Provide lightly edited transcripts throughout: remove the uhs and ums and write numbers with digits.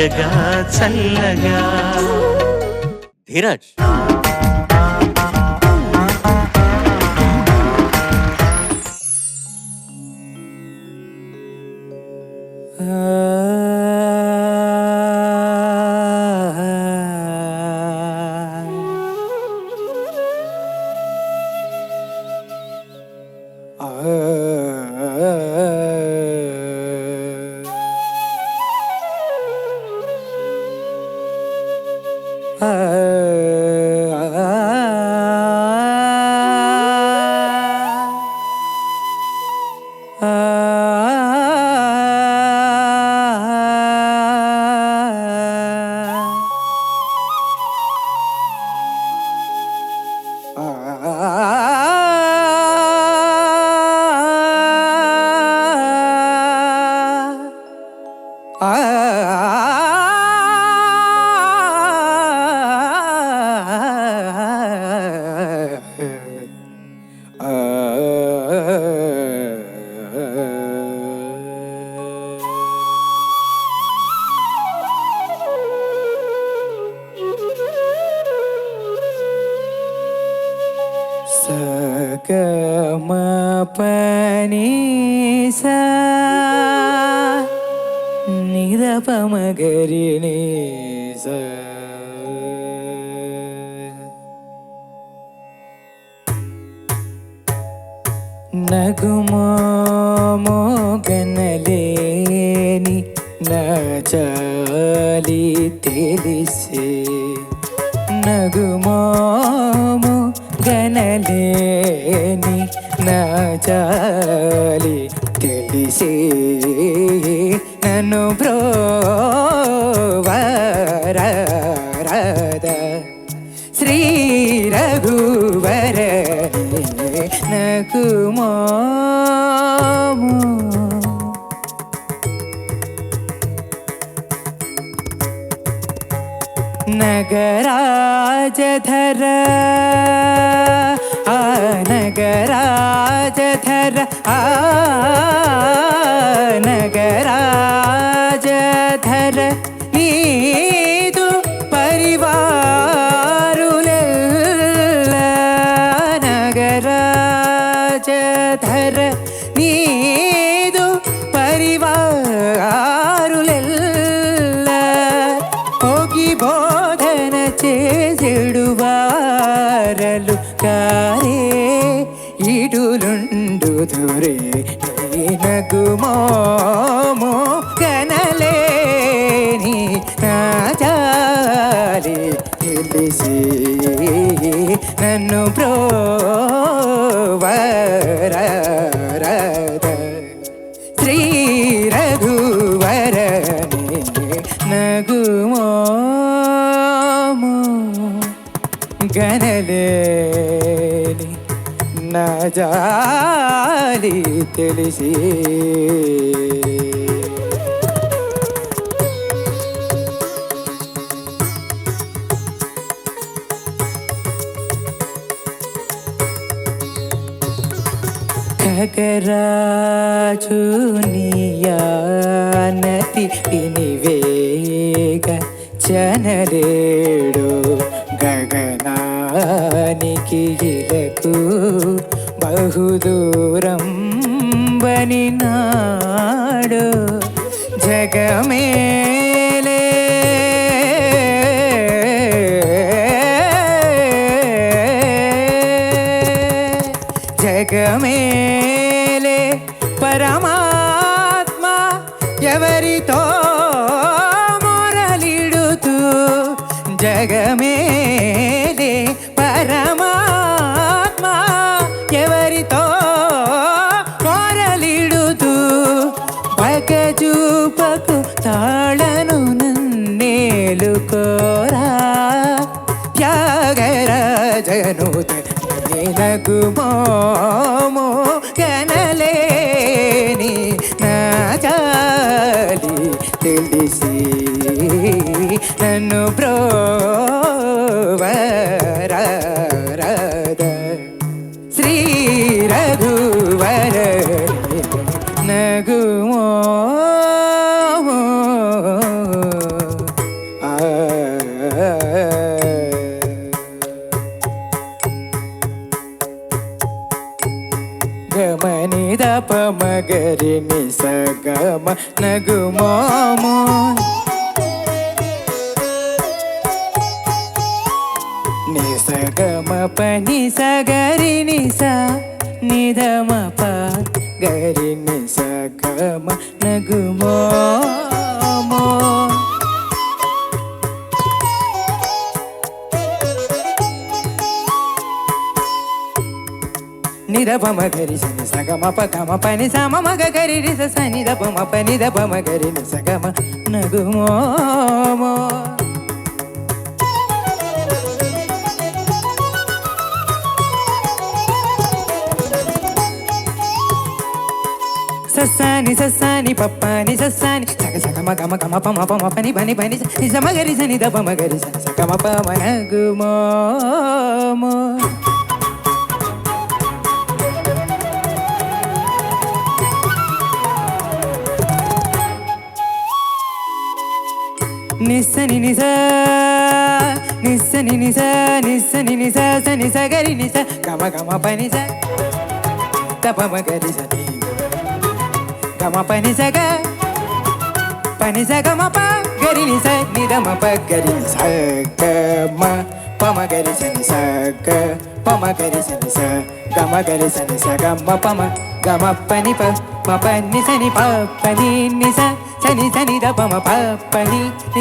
తీయగా చల్లగా. ధీరజ్ పనీసా నిరపమగరిని నగుమో గనలేని నా చాలి తెలిసే నగుమో గనలేని నా చాలి తెలిసే నన్ను బ్రోవరద శ్రీ రఘువర నకుమో నగరాజధర నగరాజధర నగరాజధర నీదు పరివారులెల్ల నగరాజధర నీదు పరివారులెల్ల ಹೋಗಿ ಬೋಧನ చేసేడువారలు కారే ఇడులుండు దురే నగుమో కనలేని నా జాలి తెలిసి నన్ను బ్రోవరద శ్రీ రఘువర నగుమో గనలేని నా జాలి తెలిసి ఖగరాజు నియానతి వినివేగ చనరేడు గగనానికి ఇలకు బహుదూరం బనినాడు జగమేలే జగమేలే పరమాత్మ ఎవరితో మొరలిడుతూ జగమేలే పరమాత్మ ఎవరితో మొరలిడుతూ పగజూపకు తాళను నన్నేలుకోరా త్యాగరాజను నగుమో కనలేని నా జాలి తెలిసి నన్ను బ్రోవరద శ్రీ రఘువర నగుమో పమగరి ని సగమ నగుమోమో ని సగమ పని సగరి ని స నిధమ ప గరి ని సగమ నగుమోమో నిదపమ గరి సని సగమ పగమ పని సమ మగ గరి రి స నిదపమ పని దపమ గరి ని సగమ నగుమోమో ససాని ససాని పప్పాని ససాని సగ సగ మగ మగ మ పమ పమ పని పని పని నిజ మగరి సని దపమ గరి సని సగమ పమ నగుమోమో నిస్సని నిస నిస్సని నిస నిస్సని నిస సని సగరి నిస గమ గమ పని స తపమ గరి సని గమ పని సగ పని స గమ ప గరి నిస నిదమ ప గరి నిస గమ పమ గరి సని స గ పమ గరి సని స గమ గరి సని స గమ పమ గమ పని ప మ పని సని ప పని నిస సని సని ద పమ ప పని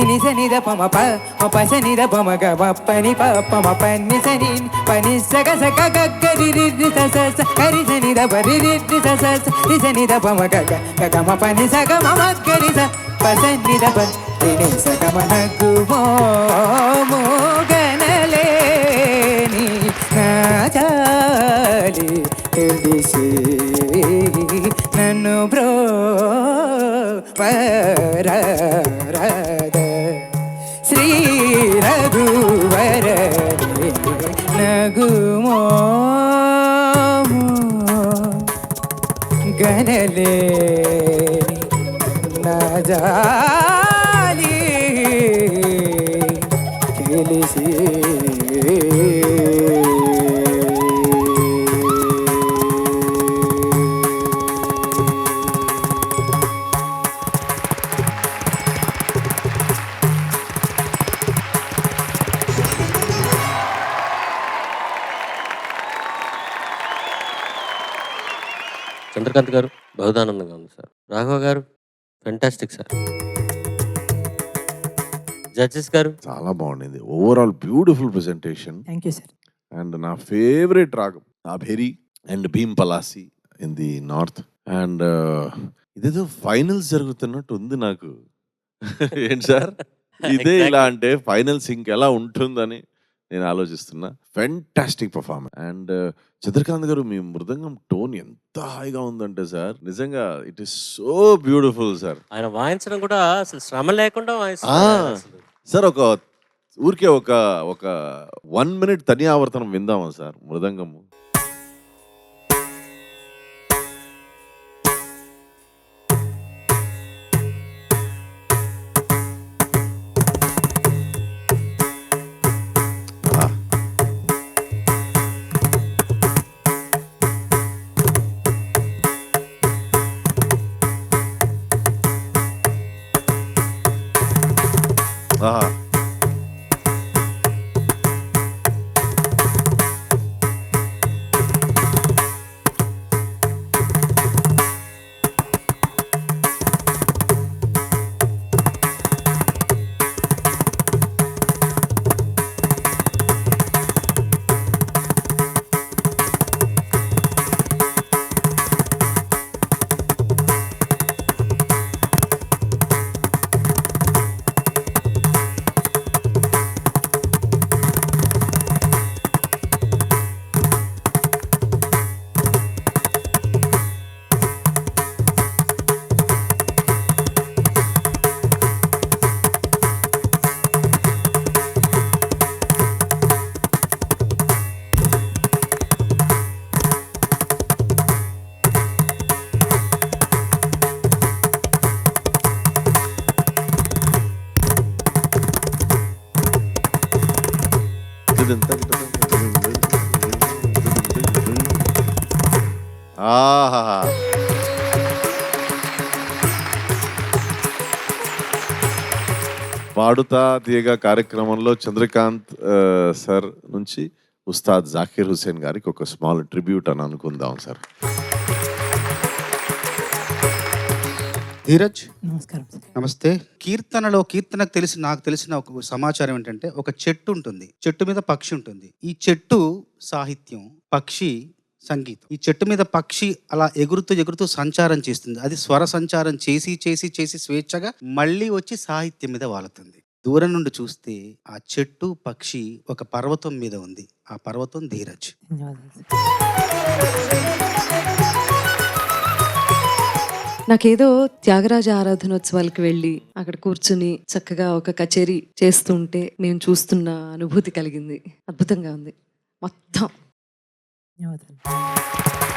ని సని ద పమ ప మ ప సని ద పమ గ మ పని ప పమ పని సని పని స గ స గ గ గ రి రి రి స స స గరి సని ద ప రి రి రి స స స రి సని ద పమ గ గ గ గ మ పని స గ మ మ గ రి స ప సని ద ప రి ని స గ మ న గు మో మో గనలే ని నాచాలి తెలిసి నన్ను బ్రో పరద శ్రీ రఘువర నగుమో గనలే నజాలి తెలిసి చంద్రకాంత్ గారు బహుదానందంగా ఉంది సార్. రాఘవ గారు ఫెంటాస్టిక్ సార్. జడ్జెస్ గారు చాలా బాగుండింది. Overall beautiful presentation. Thank you sir. And నా ఫేవరెట్ రాగం Abheri and Bhimpalasi in the north. And ఇదేదో ఫైనల్స్ జరుగుతున్నట్టు ఉంది నాకు. ఏంటి సార్ ఇదే ఇలా అంటే ఫైనల్స్ ఇంకెలా ఉంటుందని నేను ఆలోచిస్తున్నా. Fantastic performance. అండ్ చంద్రకాంత్ గారు మీ మృదంగం టోన్ ఎంత హాయిగా ఉందంటే సార్ నిజంగా it is so beautiful sir. ఆయన వాయించడం కూడా అసలు శ్రమ లేకుండా వాయిస్తున్నారు అసలు. సార్ ఒక ఊరికే ఒక 1 minute తని ఆవర్తనం విందామా సార్ మృదంగము? ఆహా ఆహా పాడుతా తీయగా కార్యక్రమంలో చంద్రకాంత్ సార్ నుంచి ఉస్తాద్ జాకీర్ హుస్సేన్ గారికి ఒక స్మాల్ ట్రిబ్యూట్ అని అనుకుందాం సార్. ధీరజ్ నమస్కారం సార్. నమస్తే. నాకు తెలిసిన ఒక సమాచారం ఏంటంటే, ఒక చెట్టు ఉంటుంది, చెట్టు మీద పక్షి ఉంటుంది. ఈ చెట్టు సాహిత్యం, పక్షి సంగీతం. ఈ చెట్టు మీద పక్షి అలా ఎగురుతూ ఎగురుతూ సంచారం చేస్తుంది. అది స్వర సంచారం చేసి చేసి చేసి స్వేచ్ఛగా మళ్ళీ వచ్చి సాహిత్యం మీద వాలుతుంది. దూరం నుండి చూస్తే ఆ చెట్టు పక్షి ఒక పర్వతం మీద ఉంది. ఆ పర్వతం ధీరజ్. ధన్యవాదాలు సార్. నాకేదో త్యాగరాజ ఆరాధనోత్సవాలకు వెళ్ళి అక్కడ కూర్చుని చక్కగా ఒక కచేరీ చేస్తుంటే నేను చూస్తున్న అనుభూతి కలిగింది. అద్భుతంగా ఉంది మొత్తం. ధన్యవాదాలు.